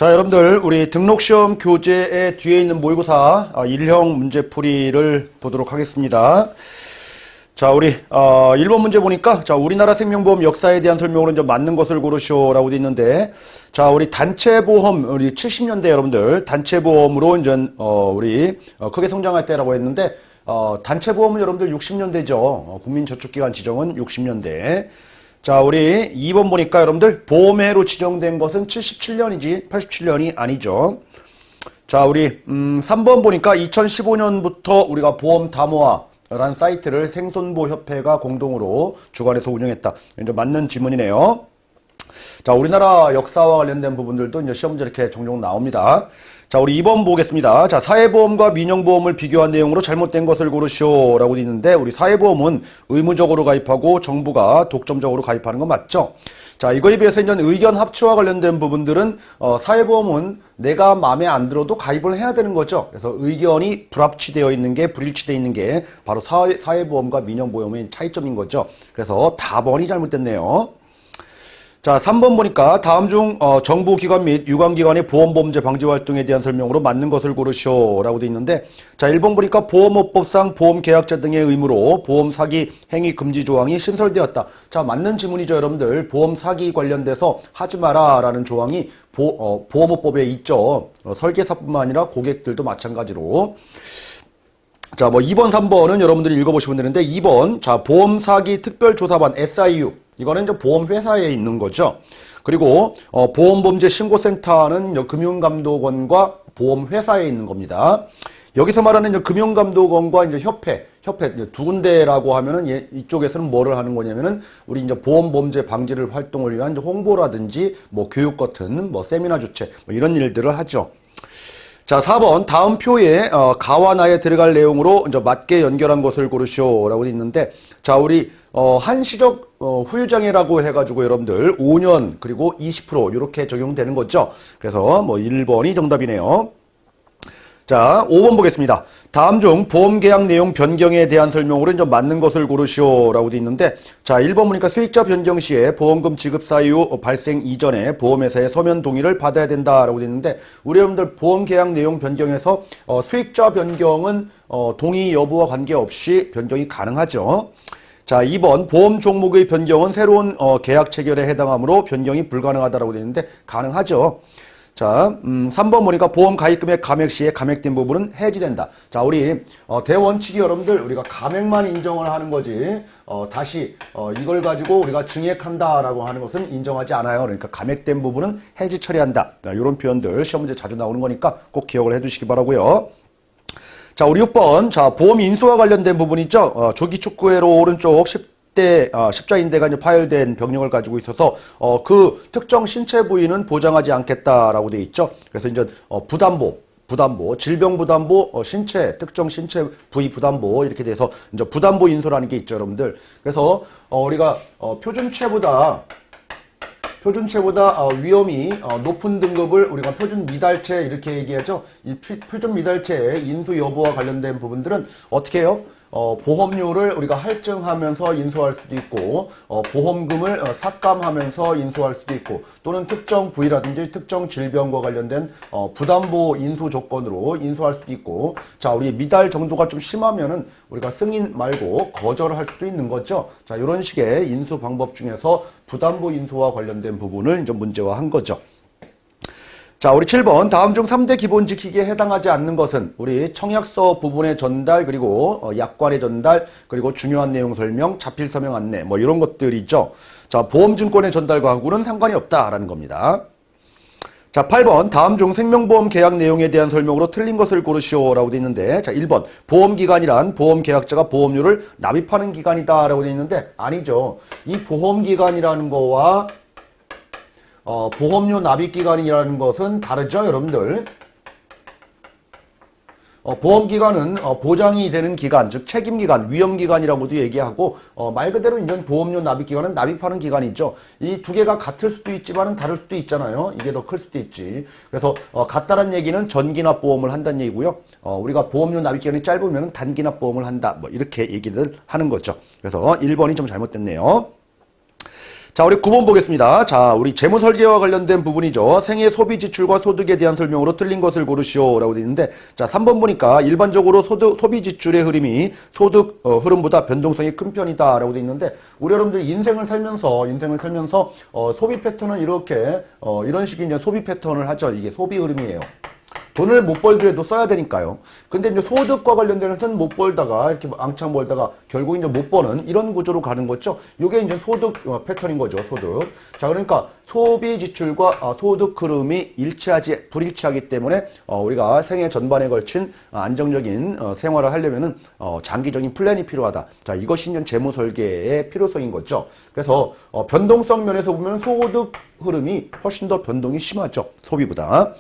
자, 여러분들 우리 등록시험 교재의 뒤에 있는 모의고사 1형 문제풀이를 보도록 하겠습니다. 자, 우리 1번 문제 보니까 자, 우리나라 생명보험 역사에 대한 설명으로 좀 맞는 것을 고르시오라고 돼 있는데, 자, 우리 단체보험, 우리 70년대 여러분들 단체보험으로 이제 우리 크게 성장할 때라고 했는데, 단체보험은 여러분들 60년대죠. 국민저축기간 지정은 60년대. 자, 우리 2번 보니까 여러분들 보험회로 지정된 것은 77년이지 87년이 아니죠. 자, 우리 3번 보니까 2015년부터 우리가 보험담호화라는 사이트를 생손보협회가 공동으로 주관해서 운영했다. 이제 맞는 지문이네요. 자, 우리나라 역사와 관련된 부분들도 이제 시험 문제 이렇게 종종 나옵니다. 자, 우리 2번 보겠습니다. 자, 사회보험과 민영보험을 비교한 내용으로 잘못된 것을 고르시오라고 되어 있는데, 우리 사회보험은 의무적으로 가입하고 정부가 독점적으로 가입하는 건 맞죠? 자, 이거에 비해서 이제 의견 합치와 관련된 부분들은 사회보험은 내가 마음에 안 들어도 가입을 해야 되는 거죠. 그래서 의견이 불합치되어 있는 게, 불일치되어 있는 게 바로 사회보험과 민영보험의 차이점인 거죠. 그래서 답번이 잘못됐네요. 자, 3번 보니까 다음 중 정부기관 및 유관기관의 보험범죄 방지 활동에 대한 설명으로 맞는 것을 고르시오라고 되어 있는데, 자, 1번 보니까 보험업법상 보험계약자 등의 의무로 보험사기 행위 금지 조항이 신설되었다. 자, 맞는 지문이죠, 여러분들. 보험사기 관련돼서 하지 마라 라는 조항이 보험업법에 있죠. 설계사뿐만 아니라 고객들도 마찬가지로. 자, 2번, 3번은 여러분들이 읽어보시면 되는데, 2번, 자, 보험사기 특별조사반 SIU. 이거는 이제 보험회사에 있는 거죠. 그리고 보험범죄신고센터는 금융감독원과 보험회사에 있는 겁니다. 여기서 말하는 이제 금융감독원과 이제 협회 이제 두 군데라고 하면은 이쪽에서는 뭐를 하는 거냐면은 우리 이제 보험범죄 방지를 활동을 위한 이제 홍보라든지 교육 같은 세미나 주최 이런 일들을 하죠. 자, 4번 다음 표에 가와 나에 들어갈 내용으로 이제 맞게 연결한 것을 고르시오라고 돼 있는데, 자, 우리 한시적 후유장애라고 해가지고 여러분들 5년 그리고 20% 이렇게 적용되는 거죠. 그래서 1번이 정답이네요. 자, 5번 보겠습니다. 다음 중 보험계약 내용 변경에 대한 설명으로 이제 맞는 것을 고르시오라고 돼 있는데, 자, 1번 보니까 수익자 변경 시에 보험금 지급 사유 발생 이전에 보험회사의 서면 동의를 받아야 된다라고 돼 있는데, 우리 여러분들 보험계약 내용 변경에서 수익자 변경은 동의 여부와 관계없이 변경이 가능하죠. 자, 2번 보험 종목의 변경은 새로운 계약 체결에 해당하므로 변경이 불가능하다라고 되어 있는데 가능하죠. 자, 3번 보니까 보험 가입금액 감액 시에 감액된 부분은 해지된다. 자, 우리 대원칙이 여러분들 우리가 감액만 인정을 하는 거지 다시 이걸 가지고 우리가 증액한다라고 하는 것은 인정하지 않아요. 그러니까 감액된 부분은 해지 처리한다. 이런 표현들 시험 문제 자주 나오는 거니까 꼭 기억을 해두시기 바라고요. 자, 우리 6번. 자, 보험 인수와 관련된 부분 있죠? 조기 축구회로 오른쪽 십자인대가 이제 파열된 병력을 가지고 있어서, 그 특정 신체 부위는 보장하지 않겠다라고 되어 있죠? 그래서 이제, 부담보, 질병부담보, 특정 신체 부위 부담보, 이렇게 돼서 이제 부담보 인수라는 게 있죠, 여러분들. 그래서, 우리가, 표준체보다 위험이 높은 등급을 우리가 표준 미달체 이렇게 얘기하죠. 이 표준 미달체의 인수 여부와 관련된 부분들은 어떻게 해요? 보험료를 우리가 할증하면서 인수할 수도 있고, 보험금을 삭감하면서 인수할 수도 있고, 또는 특정 부위라든지 특정 질병과 관련된 부담보 인수 조건으로 인수할 수도 있고, 자, 우리 미달 정도가 좀 심하면은 우리가 승인 말고 거절할 수도 있는 거죠. 자, 이런 식의 인수 방법 중에서 부담보 인수와 관련된 부분을 이제 문제화한 거죠. 자, 우리 7번 다음 중 3대 기본 지키기에 해당하지 않는 것은 우리 청약서 부분의 전달, 그리고 약관의 전달, 그리고 중요한 내용 설명, 자필 서명 안내 이런 것들이죠. 자, 보험증권의 전달과 하고는 상관이 없다라는 겁니다. 자, 8번 다음 중 생명보험 계약 내용에 대한 설명으로 틀린 것을 고르시오라고 되어 있는데, 자, 1번 보험기간이란 보험계약자가 보험료를 납입하는 기간이다라고 되어 있는데 아니죠. 이 보험기간이라는 거와 보험료 납입기간이라는 것은 다르죠, 여러분들. 보험기간은 보장이 되는 기간, 즉 책임기간, 위험기간이라고도 얘기하고, 말 그대로 이제 보험료 납입기간은 납입하는 기간이죠. 이 두 개가 같을 수도 있지만 다를 수도 있잖아요. 이게 더 클 수도 있지. 그래서 같다란 얘기는 전기납보험을 한다는 얘기고요. 우리가 보험료 납입기간이 짧으면 단기납보험을 한다. 이렇게 얘기를 하는 거죠. 그래서 1번이 좀 잘못됐네요. 자, 우리 9번 보겠습니다. 자, 우리 재무 설계와 관련된 부분이죠. 생애 소비 지출과 소득에 대한 설명으로 틀린 것을 고르시오라고 되어 있는데, 자, 3번 보니까 일반적으로 소비 지출의 흐름이 소득 흐름보다 변동성이 큰 편이다라고 되어 있는데, 우리 여러분들 인생을 살면서 소비 패턴은 이렇게 이런 식의 이제 소비 패턴을 하죠. 이게 소비 흐름이에요. 돈을 못 벌더라도 써야 되니까요. 근데 이제 소득과 관련된 것은 못 벌다가 이렇게 왕창 벌다가 결국 이제 못 버는 이런 구조로 가는 거죠. 이게 이제 소득 패턴인 거죠. 소득. 자, 그러니까 소비 지출과 소득 흐름이 불일치하기 때문에 우리가 생애 전반에 걸친 안정적인 생활을 하려면은 장기적인 플랜이 필요하다. 자, 이것이 이제 재무 설계의 필요성인 거죠. 그래서 변동성 면에서 보면 소득 흐름이 훨씬 더 변동이 심하죠. 소비보다.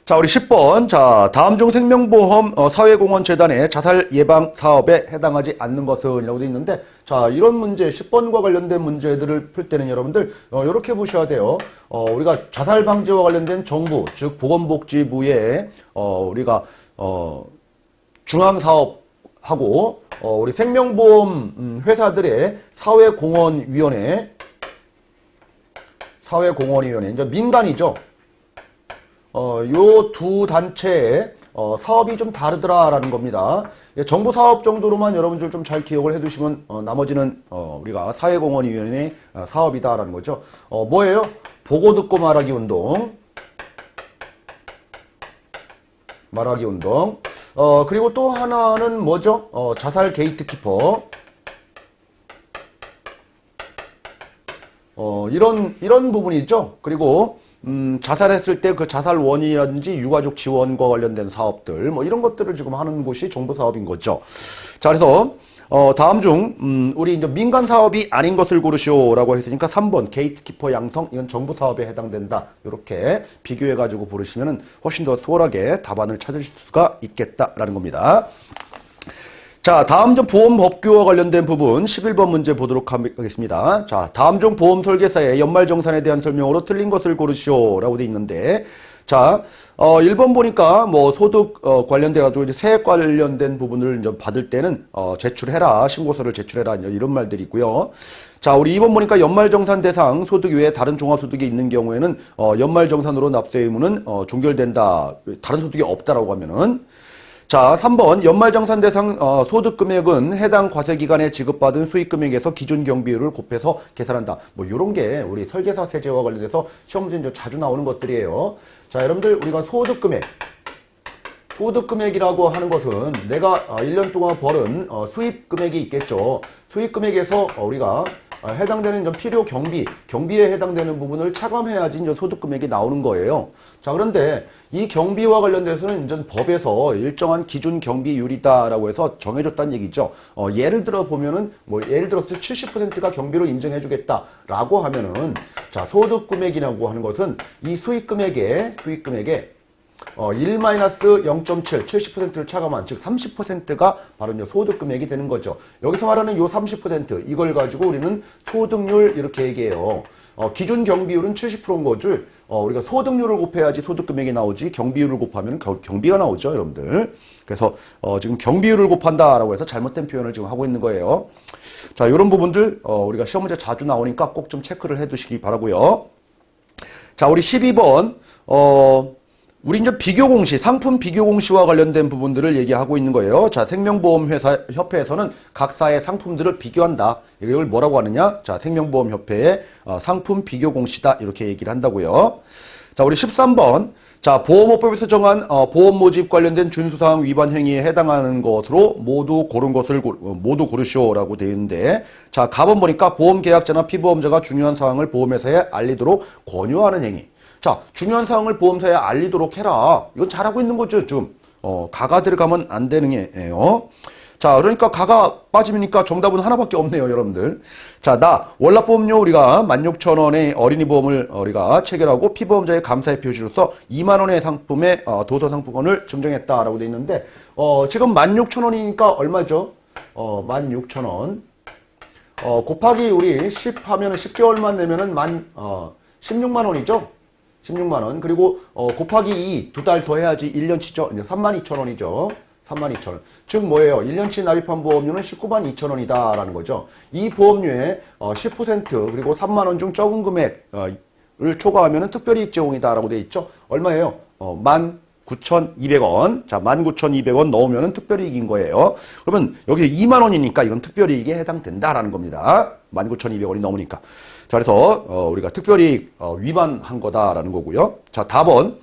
자, 우리 10번. 자, 다음 중 생명보험 사회공헌재단의 자살 예방 사업에 해당하지 않는 것은 이라고 되어 있는데, 자, 이런 문제 10번과 관련된 문제들을 풀 때는 여러분들 이렇게 보셔야 돼요. 우리가 자살 방지와 관련된 정부, 즉 보건복지부의 우리가 중앙 사업하고 우리 생명보험 회사들의 사회공헌위원회 이제 민간이죠. 요 두 단체의 사업이 좀 다르더라라는 겁니다. 정부 사업 정도로만 여러분들 좀 잘 기억을 해두시면 나머지는 우리가 사회공헌위원회 사업이다라는 거죠. 뭐예요? 보고 듣고 말하기 운동. 그리고 또 하나는 뭐죠? 자살 게이트키퍼. 이런 부분이 있죠. 그리고 자살했을 때 그 자살 원인이라든지 유가족 지원과 관련된 사업들, 뭐 이런 것들을 지금 하는 곳이 정부 사업인 거죠. 자, 그래서, 다음 중, 우리 이제 민간 사업이 아닌 것을 고르시오라고 했으니까 3번, 게이트키퍼 양성, 이건 정부 사업에 해당된다. 이렇게 비교해가지고 고르시면은 훨씬 더 수월하게 답안을 찾으실 수가 있겠다라는 겁니다. 자, 다음 중 보험 법규와 관련된 부분 11번 문제 보도록 하겠습니다. 자, 다음 중 보험 설계사의 연말정산에 대한 설명으로 틀린 것을 고르시오라고 되어 있는데, 자, 1번 보니까 뭐 소득 관련돼가지고 이제 세액 관련된 부분을 이제 받을 때는 제출해라, 신고서를 제출해라 이런 말들이 있고요. 자, 우리 2번 보니까 연말정산 대상 소득 외에 다른 종합소득이 있는 경우에는 연말정산으로 납세 의무는 종결된다. 다른 소득이 없다라고 하면은. 자, 3번 연말정산 대상 소득금액은 해당 과세기간에 지급받은 수익금액에서 기준경비율을 곱해서 계산한다. 뭐 이런 게 우리 설계사 세제와 관련해서 시험 문제 자주 나오는 것들이에요. 자, 여러분들 우리가 소득금액이라고 하는 것은 내가 1년 동안 벌은 수입금액이 있겠죠. 수입금액에서 우리가 해당되는 필요 경비에 해당되는 부분을 차감해야지 이제 소득금액이 나오는 거예요. 자, 그런데 이 경비와 관련돼서는 이제 법에서 일정한 기준 경비율이다라고 해서 정해줬다는 얘기죠. 예를 들어 보면은 예를 들어서 70%가 경비로 인정해주겠다라고 하면은 자, 소득금액이라고 하는 것은 이 수익금액에 1-0.7, 70%를 차감한, 즉 30%가 바로 이제 소득금액이 되는 거죠. 여기서 말하는 요 30%, 이걸 가지고 우리는 소득률 이렇게 얘기해요. 기준 경비율은 70%인 거죠. 우리가 소득률을 곱해야지 소득금액이 나오지, 경비율을 곱하면 경비가 나오죠, 여러분들. 그래서 지금 경비율을 곱한다라고 해서 잘못된 표현을 지금 하고 있는 거예요. 자, 이런 부분들 우리가 시험 문제 자주 나오니까 꼭 좀 체크를 해 두시기 바라고요. 자, 우리 12번 우리 이제 비교공시, 상품 비교공시와 관련된 부분들을 얘기하고 있는 거예요. 자, 생명보험회사 협회에서는 각사의 상품들을 비교한다. 이걸 뭐라고 하느냐? 자, 생명보험협회의 상품 비교공시다. 이렇게 얘기를 한다고요. 자, 우리 13번. 자, 보험업법에서 정한 보험 모집 관련된 준수사항 위반 행위에 해당하는 것으로 모두 고르시오라고 되어 있는데, 자, 가번 보니까 보험계약자나 피보험자가 중요한 사항을 보험회사에 알리도록 권유하는 행위. 자, 중요한 사항을 보험사에 알리도록 해라. 이건 잘하고 있는 거죠, 지금. 가가 들어가면 안 되는 게예요. 자, 그러니까 가가 빠지니까 정답은 하나밖에 없네요, 여러분들. 자, 월납보험료 우리가 16,000원의 어린이 보험을 우리가 체결하고 피보험자의 감사의 표시로서 2만원의 상품의 도서 상품권을 증정했다라고 되어 있는데, 지금 16,000원이니까 얼마죠? 16,000원. 곱하기 우리 10 하면은 10개월만 내면은 16만원이죠? 16만원. 그리고 곱하기 2, 2달 더 해야지 1년 치죠? 32,000원이죠. 32,000원. 즉 뭐예요? 1년치 납입한 보험료는 192,000원이다 라는 거죠. 이 보험료의 10% 그리고 3만 원 중 적은 금액을 초과하면 특별이익 제공이다 라고 되어 있죠. 얼마예요? 19,200원. 자, 19,200원 넣으면 특별이익인 거예요. 그러면 여기 2만 원이니까 이건 특별이익에 해당된다라는 겁니다. 19,200원이 넘으니까. 자, 그래서 우리가 특별이익 위반한 거다라는 거고요. 자, 답은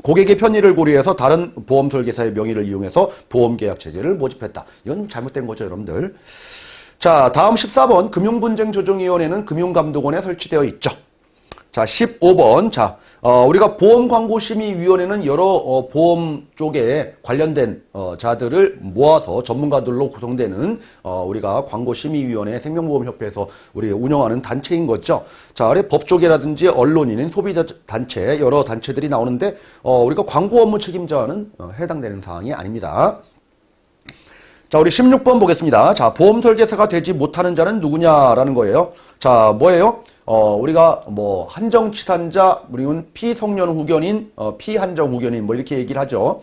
고객의 편의를 고려해서 다른 보험 설계사의 명의를 이용해서 보험계약 체제를 모집했다. 이건 잘못된 거죠, 여러분들. 자, 다음 14번 금융분쟁조정위원회는 금융감독원에 설치되어 있죠. 자, 15번. 자, 우리가 보험광고심의위원회는 여러 보험 쪽에 관련된 자들을 모아서 전문가들로 구성되는 우리가 광고심의위원회 생명보험협회에서 우리 운영하는 단체인 거죠. 자, 아래 법조계라든지 언론인, 소비자 단체, 여러 단체들이 나오는데 우리가 광고 업무 책임자는 해당되는 사항이 아닙니다. 자, 우리 16번 보겠습니다. 자, 보험 설계사가 되지 못하는 자는 누구냐라는 거예요. 자, 뭐예요? 우리가 뭐 한정치산자, 그리고 피성년 후견인, 피한정 후견인 뭐 이렇게 얘기를 하죠.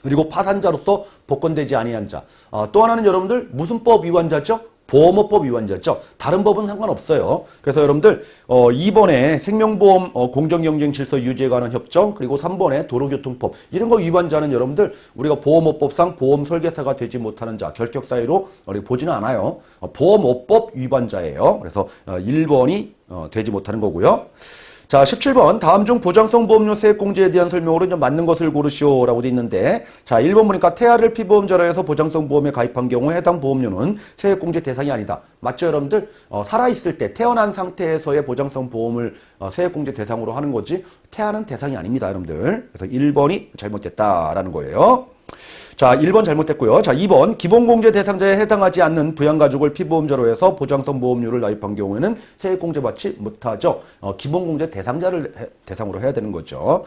그리고 파산자로서 복권되지 아니한 자. 또 하나는 여러분들 무슨 법 위반자죠? 보험업법 위반자죠. 다른 법은 상관없어요. 그래서 여러분들 2번에 생명보험 공정경쟁 질서 유지에 관한 협정, 그리고 3번에 도로교통법 이런 거 위반자는 여러분들 우리가 보험업법상 보험 설계사가 되지 못하는 자 결격 사유로 우리 보지는 않아요. 보험업법 위반자예요. 그래서 1번이 되지 못하는 거고요. 자, 17번 다음 중 보장성 보험료 세액공제에 대한 설명으로 이제 맞는 것을 고르시오라고 돼 있는데, 자, 1번 보니까 태아를 피보험자로 해서 보장성 보험에 가입한 경우 해당 보험료는 세액공제 대상이 아니다. 맞죠, 여러분들? 살아있을 때 태어난 상태에서의 보장성 보험을 세액공제 대상으로 하는 거지 태아는 대상이 아닙니다, 여러분들. 그래서 1번이 잘못됐다라는 거예요. 자, 1번 잘못됐고요. 자, 2번 기본공제 대상자에 해당하지 않는 부양가족을 피보험자로 해서 보장성 보험료를 납입한 경우에는 세액공제 받지 못하죠. 기본공제 대상자를 대상으로 해야 되는 거죠.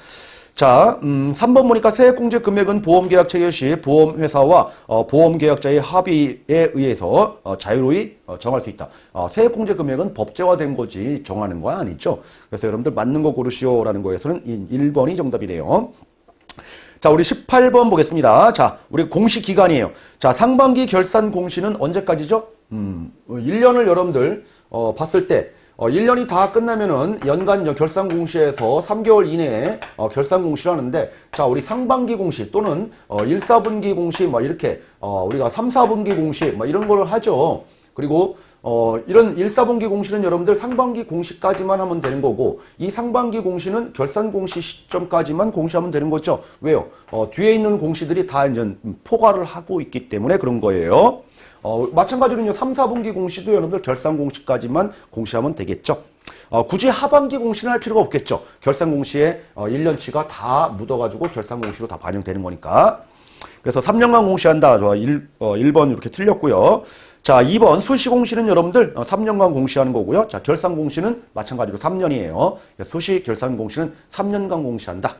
자, 3번 보니까 세액공제 금액은 보험계약 체결 시 보험회사와 보험계약자의 합의에 의해서 자유로이 정할 수 있다. 세액공제 금액은 법제화된 거지 정하는 건 아니죠. 그래서 여러분들 맞는 거 고르시오라는 거에서는 1번이 정답이네요. 자, 우리 18번 보겠습니다. 자, 우리 공시 기간이에요. 자, 상반기 결산 공시는 언제까지죠? 1년을 여러분들 봤을 때 1년이 다 끝나면은 연간 결산 공시에서 3개월 이내에 결산 공시를 하는데, 자, 우리 상반기 공시 또는 1, 4분기 공시 뭐 이렇게 우리가 3, 4분기 공시 뭐 이런 걸 하죠. 그리고 이런 1, 4분기 공시는 여러분들 상반기 공시까지만 하면 되는 거고, 이 상반기 공시는 결산 공시 시점까지만 공시하면 되는 거죠. 왜요? 뒤에 있는 공시들이 다 이제 포괄을 하고 있기 때문에 그런 거예요. 마찬가지로 3, 4분기 공시도 여러분들 결산 공시까지만 공시하면 되겠죠. 굳이 하반기 공시는 할 필요가 없겠죠. 결산 공시에 1년치가 다 묻어가지고 결산 공시로 다 반영되는 거니까. 그래서 3년간 공시한다. 1번 이렇게 틀렸고요. 자, 2번 수시 공시는 여러분들 3년간 공시하는 거고요. 자, 결산 공시는 마찬가지로 3년이에요. 수시 결산 공시는 3년간 공시한다.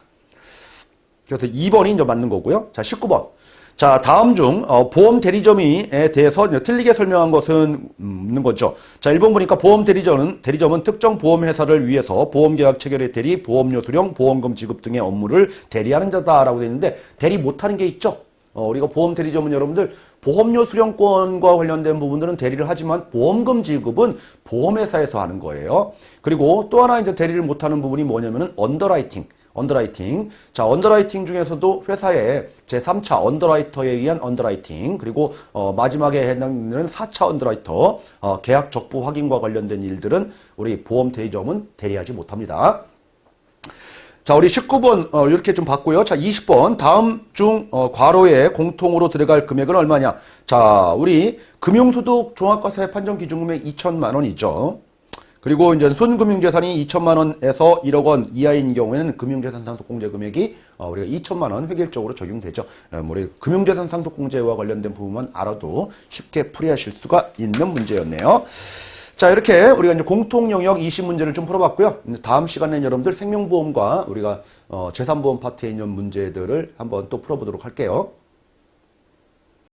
그래서 2번이 이제 맞는 거고요. 자, 19번. 자, 다음 중 보험 대리점에 대해서 틀리게 설명한 것은 없는 거죠. 자, 1번 보니까 보험 대리점은 특정 보험 회사를 위해서 보험 계약 체결의 대리, 보험료 수령, 보험금 지급 등의 업무를 대리하는 자다라고 되어 있는데, 대리 못하는 게 있죠. 우리가 보험 대리점은 여러분들 보험료 수령권과 관련된 부분들은 대리를 하지만 보험금 지급은 보험회사에서 하는 거예요. 그리고 또 하나 이제 대리를 못하는 부분이 뭐냐면은 언더라이팅. 자, 언더라이팅 중에서도 회사의 제3차 언더라이터에 의한 언더라이팅, 그리고 마지막에 해당되는 4차 언더라이터, 계약 적부 확인과 관련된 일들은 우리 보험 대리점은 대리하지 못합니다. 자, 우리 19번 이렇게 좀 봤고요. 자, 20번 다음 중 괄호에 공통으로 들어갈 금액은 얼마냐? 자, 우리 금융소득 종합과세 판정 기준금액 2천만 원이죠. 그리고 이제 손금융재산이 2천만 원에서 1억 원 이하인 경우에는 금융재산 상속공제 금액이 우리가 2천만 원 획일적으로 적용되죠. 우리 금융재산 상속공제와 관련된 부분만 알아도 쉽게 풀이하실 수가 있는 문제였네요. 자, 이렇게 우리가 이제 공통 영역 20문제를 좀 풀어봤고요. 다음 시간에는 여러분들 생명보험과 우리가 재산보험 파트에 있는 문제들을 한번 또 풀어보도록 할게요.